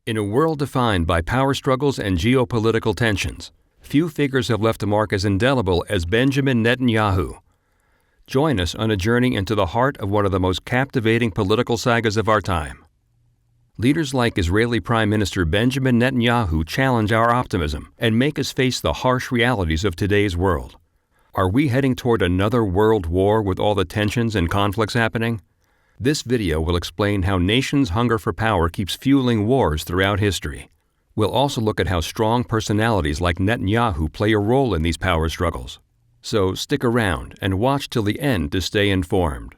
In a world defined by power struggles and geopolitical tensions, few figures have left a mark as indelible as Benjamin Netanyahu. Join us on a journey into the heart of one of the most captivating political sagas of our time. Leaders like Israeli Prime Minister Benjamin Netanyahu challenge our optimism and make us face the harsh realities of today's world. Are we heading toward another world war with all the tensions and conflicts happening? This video will explain how nations' hunger for power keeps fueling wars throughout history. We'll also look at how strong personalities like Netanyahu play a role in these power struggles. So stick around and watch till the end to stay informed.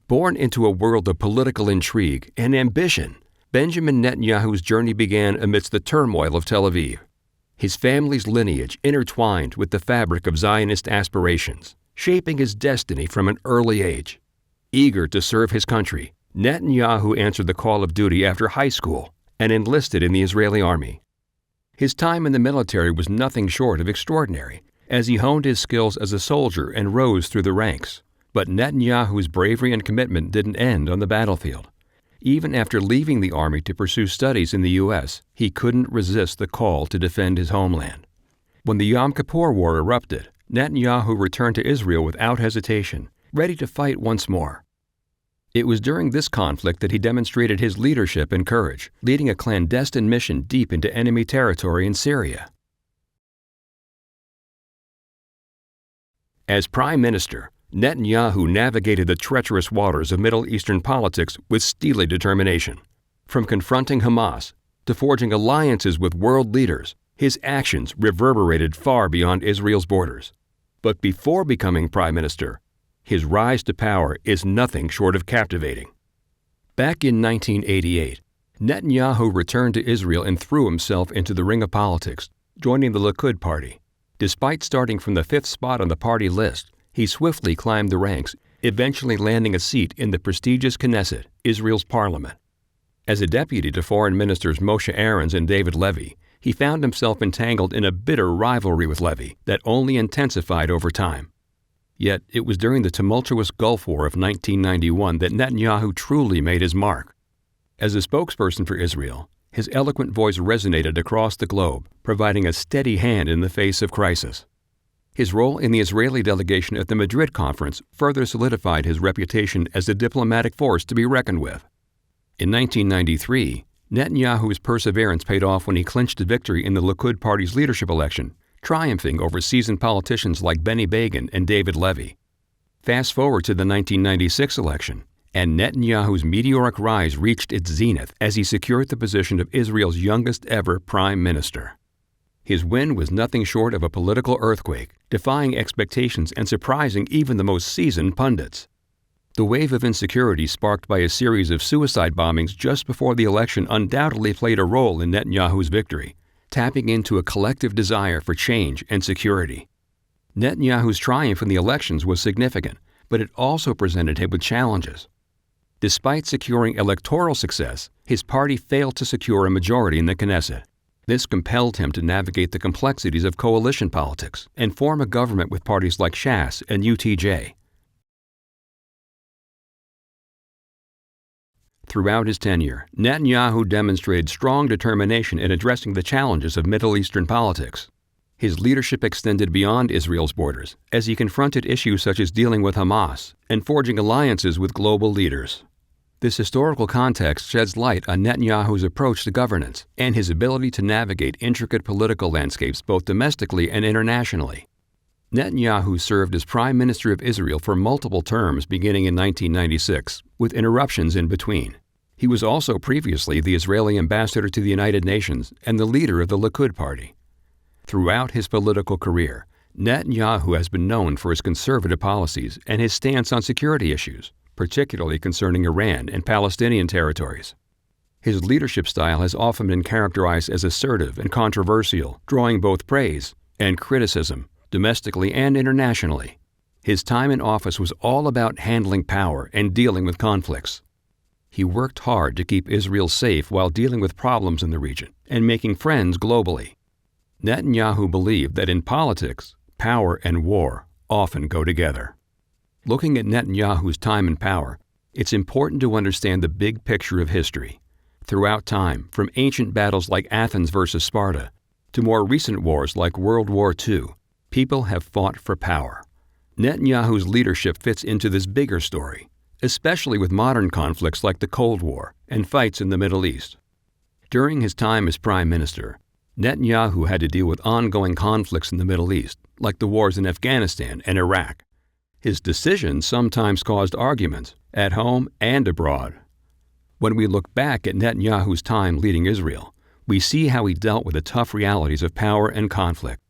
Born into a world of political intrigue and ambition, Benjamin Netanyahu's journey began amidst the turmoil of Tel Aviv. His family's lineage intertwined with the fabric of Zionist aspirations, shaping his destiny from an early age. Eager to serve his country, Netanyahu answered the call of duty after high school and enlisted in the Israeli army. His time in the military was nothing short of extraordinary, as he honed his skills as a soldier and rose through the ranks. But Netanyahu's bravery and commitment didn't end on the battlefield. Even after leaving the army to pursue studies in the U.S., he couldn't resist the call to defend his homeland. When the Yom Kippur War erupted, Netanyahu returned to Israel without hesitation, ready to fight once more. It was during this conflict that he demonstrated his leadership and courage, leading a clandestine mission deep into enemy territory in Syria. As Prime Minister, Netanyahu navigated the treacherous waters of Middle Eastern politics with steely determination. From confronting Hamas to forging alliances with world leaders, his actions reverberated far beyond Israel's borders. But before becoming prime minister, his rise to power is nothing short of captivating. Back in 1988, Netanyahu returned to Israel and threw himself into the ring of politics, joining the Likud party. Despite starting from the fifth spot on the party list, he swiftly climbed the ranks, eventually landing a seat in the prestigious Knesset, Israel's parliament. As a deputy to foreign ministers Moshe Aarons and David Levy, he found himself entangled in a bitter rivalry with Levy that only intensified over time. Yet it was during the tumultuous Gulf War of 1991 that Netanyahu truly made his mark. As a spokesperson for Israel, his eloquent voice resonated across the globe, providing a steady hand in the face of crisis. His role in the Israeli delegation at the Madrid conference further solidified his reputation as a diplomatic force to be reckoned with. In 1993, Netanyahu's perseverance paid off when he clinched a victory in the Likud party's leadership election, triumphing over seasoned politicians like Benny Begin and David Levy. Fast forward to the 1996 election, and Netanyahu's meteoric rise reached its zenith as he secured the position of Israel's youngest ever prime minister. His win was nothing short of a political earthquake, defying expectations and surprising even the most seasoned pundits. The wave of insecurity sparked by a series of suicide bombings just before the election undoubtedly played a role in Netanyahu's victory, tapping into a collective desire for change and security. Netanyahu's triumph in the elections was significant, but it also presented him with challenges. Despite securing electoral success, his party failed to secure a majority in the Knesset. This compelled him to navigate the complexities of coalition politics and form a government with parties like Shas and UTJ. Throughout his tenure, Netanyahu demonstrated strong determination in addressing the challenges of Middle Eastern politics. His leadership extended beyond Israel's borders as he confronted issues such as dealing with Hamas and forging alliances with global leaders. This historical context sheds light on Netanyahu's approach to governance and his ability to navigate intricate political landscapes both domestically and internationally. Netanyahu served as Prime Minister of Israel for multiple terms beginning in 1996, with interruptions in between. He was also previously the Israeli ambassador to the United Nations and the leader of the Likud party. Throughout his political career, Netanyahu has been known for his conservative policies and his stance on security issues, particularly concerning Iran and Palestinian territories. His leadership style has often been characterized as assertive and controversial, drawing both praise and criticism, domestically and internationally. His time in office was all about handling power and dealing with conflicts. He worked hard to keep Israel safe while dealing with problems in the region and making friends globally. Netanyahu believed that in politics, power and war often go together. Looking at Netanyahu's time in power, It's important to understand the big picture of history. Throughout time, from ancient battles like Athens versus Sparta to more recent wars like World War II, people have fought for power. Netanyahu's leadership fits into this bigger story, especially with modern conflicts like the Cold War and fights in the Middle East. During his time as prime minister, Netanyahu had to deal with ongoing conflicts in the Middle East, like the wars in Afghanistan and Iraq. His decisions sometimes caused arguments, at home and abroad. When we look back at Netanyahu's time leading Israel, we see how he dealt with the tough realities of power and conflict.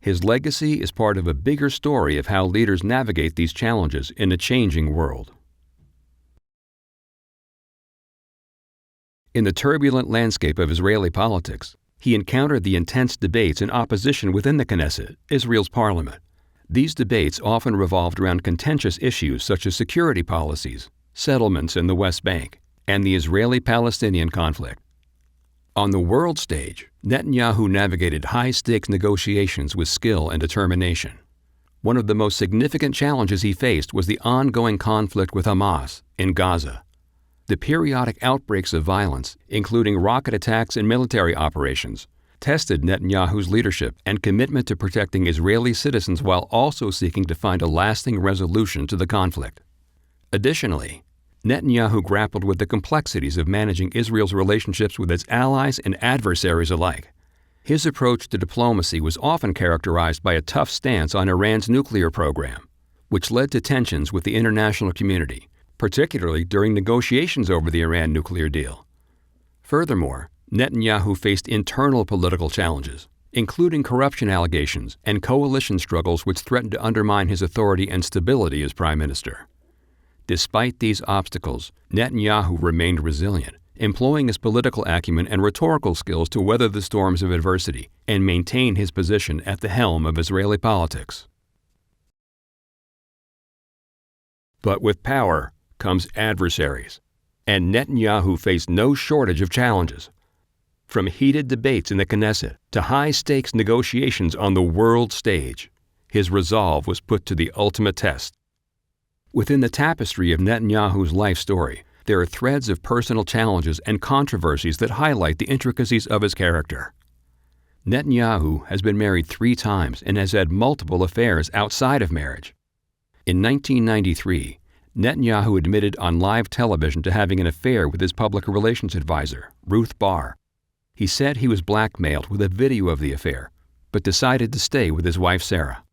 His legacy is part of a bigger story of how leaders navigate these challenges in a changing world. In the turbulent landscape of Israeli politics, he encountered the intense debates and opposition within the Knesset, Israel's parliament. These debates often revolved around contentious issues such as security policies, settlements in the West Bank, and the Israeli-Palestinian conflict. On the world stage, Netanyahu navigated high-stakes negotiations with skill and determination. One of the most significant challenges he faced was the ongoing conflict with Hamas in Gaza. The periodic outbreaks of violence, including rocket attacks and military operations, tested Netanyahu's leadership and commitment to protecting Israeli citizens while also seeking to find a lasting resolution to the conflict. Additionally, Netanyahu grappled with the complexities of managing Israel's relationships with its allies and adversaries alike. His approach to diplomacy was often characterized by a tough stance on Iran's nuclear program, which led to tensions with the international community, particularly during negotiations over the Iran nuclear deal. Furthermore, Netanyahu faced internal political challenges, including corruption allegations and coalition struggles which threatened to undermine his authority and stability as prime minister. Despite these obstacles, Netanyahu remained resilient, employing his political acumen and rhetorical skills to weather the storms of adversity and maintain his position at the helm of Israeli politics. But with power comes adversaries, and Netanyahu faced no shortage of challenges. From heated debates in the Knesset to high-stakes negotiations on the world stage, his resolve was put to the ultimate test. Within the tapestry of Netanyahu's life story, there are threads of personal challenges and controversies that highlight the intricacies of his character. Netanyahu has been married 3 times and has had multiple affairs outside of marriage. In 1993, Netanyahu admitted on live television to having an affair with his public relations advisor, Ruth Barr. He said he was blackmailed with a video of the affair, but decided to stay with his wife Sarah.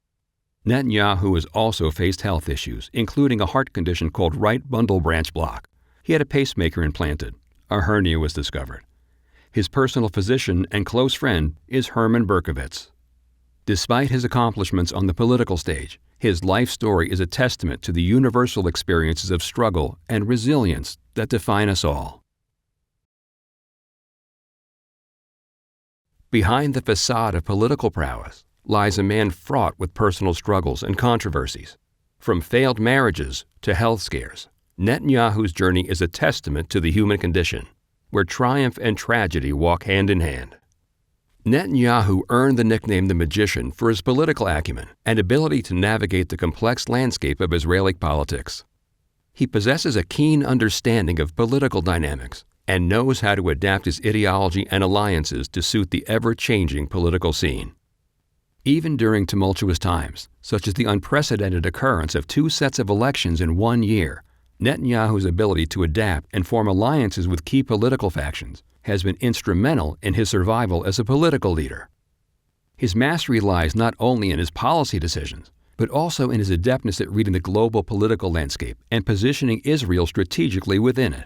Netanyahu has also faced health issues, including a heart condition called right bundle branch block. He had a pacemaker implanted. A hernia was discovered. His personal physician and close friend is Herman Berkovitz. Despite his accomplishments on the political stage, his life story is a testament to the universal experiences of struggle and resilience that define us all. Behind the facade of political prowess lies a man fraught with personal struggles and controversies. From failed marriages to health scares, Netanyahu's journey is a testament to the human condition, where triumph and tragedy walk hand in hand. Netanyahu earned the nickname the Magician for his political acumen and ability to navigate the complex landscape of Israeli politics. He possesses a keen understanding of political dynamics and knows how to adapt his ideology and alliances to suit the ever-changing political scene. Even during tumultuous times, such as the unprecedented occurrence of 2 sets of elections in 1 year, Netanyahu's ability to adapt and form alliances with key political factions has been instrumental in his survival as a political leader. His mastery lies not only in his policy decisions, but also in his adeptness at reading the global political landscape and positioning Israel strategically within it.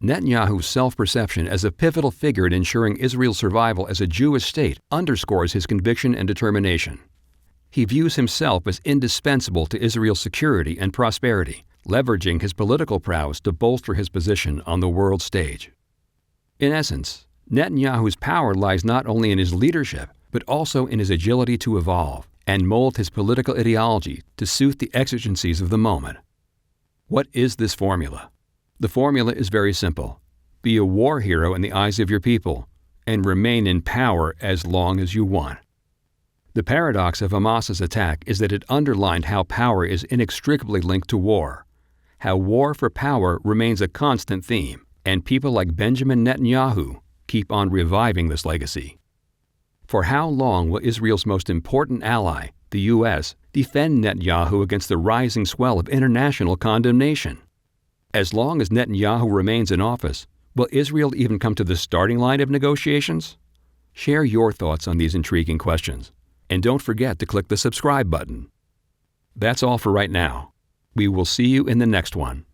Netanyahu's self-perception as a pivotal figure in ensuring Israel's survival as a Jewish state underscores his conviction and determination. He views himself as indispensable to Israel's security and prosperity, leveraging his political prowess to bolster his position on the world stage. In essence, Netanyahu's power lies not only in his leadership, but also in his agility to evolve and mold his political ideology to suit the exigencies of the moment. What is this formula? The formula is very simple. Be a war hero in the eyes of your people, and remain in power as long as you want. The paradox of Hamas's attack is that it underlined how power is inextricably linked to war, how war for power remains a constant theme, and people like Benjamin Netanyahu keep on reviving this legacy. For how long will Israel's most important ally, the U.S., defend Netanyahu against the rising swell of international condemnation? As long as Netanyahu remains in office, will Israel even come to the starting line of negotiations? Share your thoughts on these intriguing questions, and don't forget to click the subscribe button. That's all for right now. We will see you in the next one.